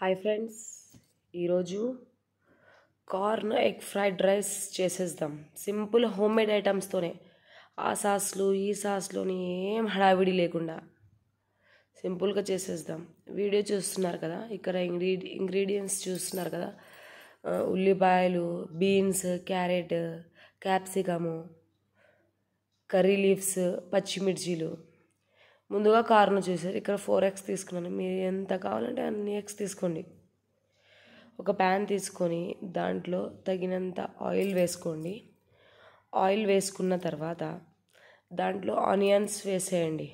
Hi friends, ఈరోజు corn egg fried rice చేసేద్దాం. Simple home made ఐటమ్స్తోనే, ఆ సాస్లు ఈ సాస్లోని ఏం హడావిడి లేకుండా సింపుల్గా చేసేద్దాం. వీడియో చూస్తున్నారు కదా, ఇక్కడ ఇంగ్రీడియంట్స్ చూస్తున్నారు కదా. ఉల్లిపాయలు, beans, carrot, capsicum, curry leaves, పచ్చిమిర్చీలు. ముందుగా కార్న్ చూసారు, ఇక్కడ 4 eggs తీసుకున్నాను. మీరు ఎంత కావాలంటే అన్ని ఎగ్స్ తీసుకోండి. ఒక ప్యాన్ తీసుకొని దాంట్లో తగినంత ఆయిల్ వేసుకోండి. ఆయిల్ వేసుకున్న తర్వాత దాంట్లో ఆనియన్స్ వేసేయండి.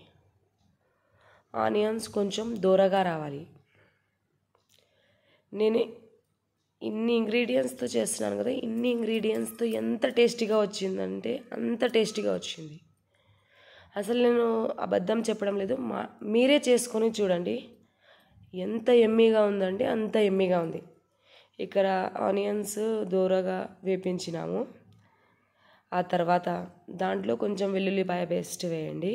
ఆనియన్స్ కొంచెం దూరగా రావాలి. నేను ఇన్ని ఇంగ్రీడియంట్స్తో చేస్తున్నాను కదా, ఇన్ని ఇంగ్రీడియంట్స్తో ఎంత టేస్టీగా వచ్చిందంటే అంత టేస్టీగా వచ్చింది. అసలు నేను అబద్ధం చెప్పడం లేదు, మీరే చేసుకొని చూడండి. ఎంత ఎమ్మీగా ఉందంటే అంత ఎమ్మీగా ఉంది. ఇక్కడ ఆనియన్స్ దూరగా వేపించినాము. ఆ తర్వాత దాంట్లో కొంచెం వెల్లుల్లిపాయ పేస్ట్ వేయండి.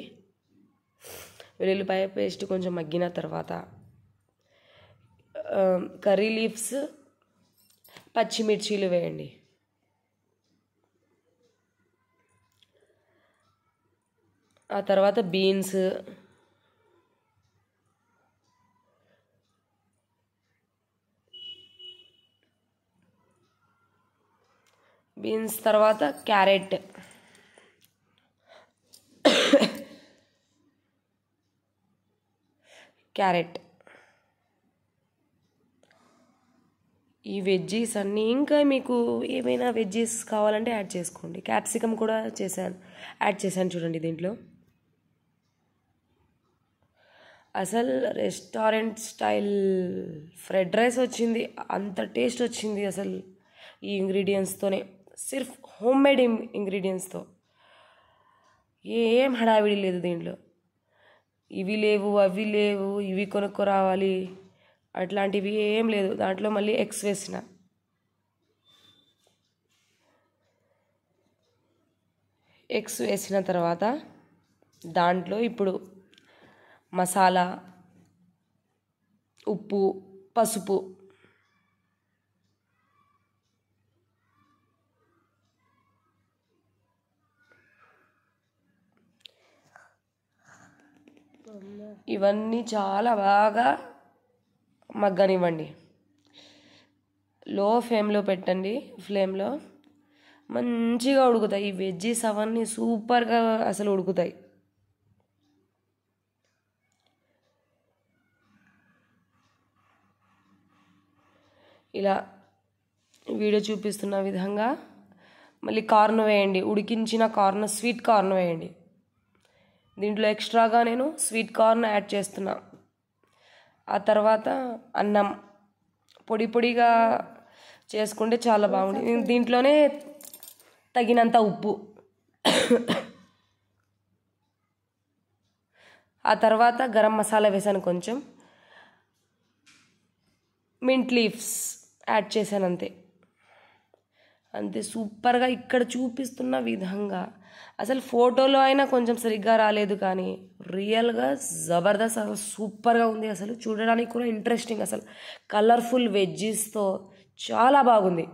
వెల్లుల్లిపాయ పేస్ట్ కొంచెం మగ్గిన తర్వాత కర్రీ లీవ్స్, పచ్చిమిర్చీలు వేయండి. ఆ తర్వాత బీన్స్, తర్వాత క్యారెట్, ఈ వెజ్జీస్ అన్నీ. ఇంకా మీకు ఏమైనా వెజ్జీస్ కావాలంటే యాడ్ చేసుకోండి. క్యాప్సికమ్ కూడా యాడ్ చేశాను చూడండి దీంట్లో. అసలు రెస్టారెంట్ స్టైల్ ఫ్రైడ్ రైస్ వచ్చింది, అంత టేస్ట్ వచ్చింది అసలు ఈ ఇంగ్రీడియంట్స్తోనే. సిర్ఫ్ హోమ్ మేడ్ ఇంగ్రీడియంట్స్తో, ఏం హడావిడి లేదు దీంట్లో. ఇవి లేవు అవి లేవు, ఇవి కొనుక్కో రావాలి అట్లాంటివి ఏం లేదు. దాంట్లో మళ్ళీ ఎగ్స్ వేసిన. ఎగ్స్ వేసిన తర్వాత దాంట్లో ఇప్పుడు మసాలా, ఉప్పు, పసుపు, ఇవన్నీ చాలా బాగా మగ్గనివ్వండి. లో ఫ్లేమ్లో పెట్టండి. ఫ్లేమ్లో మంచిగా ఉడుకుతాయి ఈ వెజ్జీస్. అవన్నీ సూపర్గా అసలు ఉడుకుతాయి. ఇలా వీడియో చూపిస్తున్న విధంగా మళ్ళీ కార్న్ వేయండి. ఉడికించిన కార్న్, స్వీట్ కార్న్ వేయండి. దీంట్లో ఎక్స్ట్రాగా నేను స్వీట్ కార్న్ యాడ్ చేస్తున్నా. ఆ తర్వాత అన్నం పొడి పొడిగా చేసుకుంటే చాలా బాగుంది. దీంట్లోనే తగినంత ఉప్పు, ఆ తర్వాత గరం మసాలా వేసాను, కొంచెం మింట్ లీవ్స్ యాడ్ చేశాను. అంతే సూపర్గా ఇక్కడ చూపిస్తున్న విధంగా. అసలు ఫోటోలో అయినా కొంచెం సరిగ్గా రాలేదు, కానీ రియల్గా జబర్దస్త్, అసలు సూపర్గా ఉంది. అసలు చూడడానికి కూడా ఇంట్రెస్టింగ్, అసలు కలర్ఫుల్ వెజ్జీస్తో చాలా బాగుంది.